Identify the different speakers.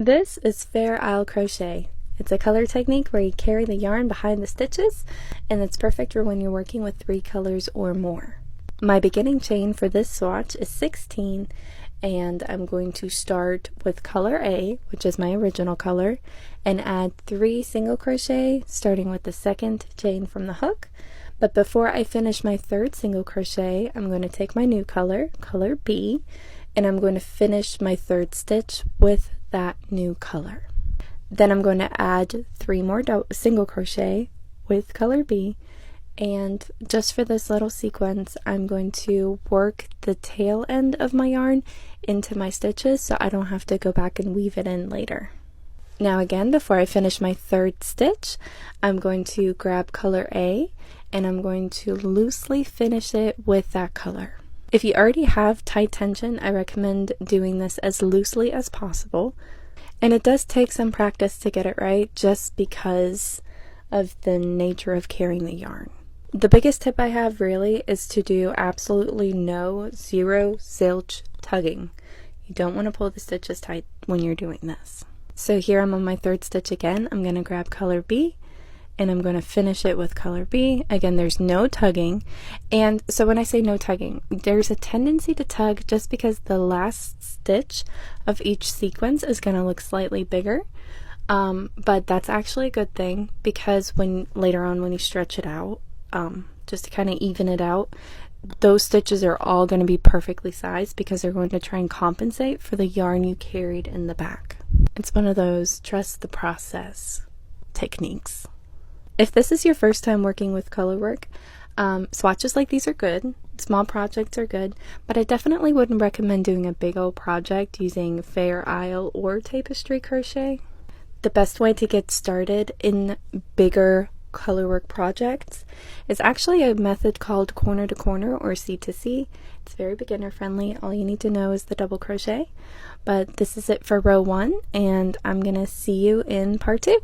Speaker 1: This is Fair Isle Crochet. It's a color technique where you carry the yarn behind the stitches, and it's perfect for when you're working with 3 colors or more. My beginning chain for this swatch is 16, and I'm going to start with color A, which is my original color, and add 3 single crochet starting with the second chain from the hook. But before I finish my 3rd single crochet, I'm going to take my new color, color B, and I'm going to finish my 3rd stitch with that new color. Then I'm going to add 3 more single crochet with color B, and just for this little sequence I'm going to work the tail end of my yarn into my stitches so I don't have to go back and weave it in later. Now again, before I finish my 3rd stitch, I'm going to grab color A and I'm going to loosely finish it with that color. If you already have tight tension, I recommend doing this as loosely as possible. And it does take some practice to get it right just because of the nature of carrying the yarn. The biggest tip I have really is to do absolutely zero zilch tugging. You don't want to pull the stitches tight when you're doing this. So here I'm on my 3rd stitch again. I'm going to grab color B and I'm going to finish it with color B. Again, there's no tugging. And so when I say no tugging, there's a tendency to tug just because the last stitch of each sequence is going to look slightly bigger. But that's actually a good thing because later on when you stretch it out, just to kind of even it out, those stitches are all going to be perfectly sized because they're going to try and compensate for the yarn you carried in the back. It's one of those trust the process techniques. If this is your first time working with color work, swatches like these are good, small projects are good, but I definitely wouldn't recommend doing a big old project using Fair Isle or tapestry crochet. The best way to get started in bigger colorwork projects is actually a method called corner to corner or C to C. It's very beginner friendly. All you need to know is the double crochet. But this is it for row 1, and I'm gonna see you in part 2.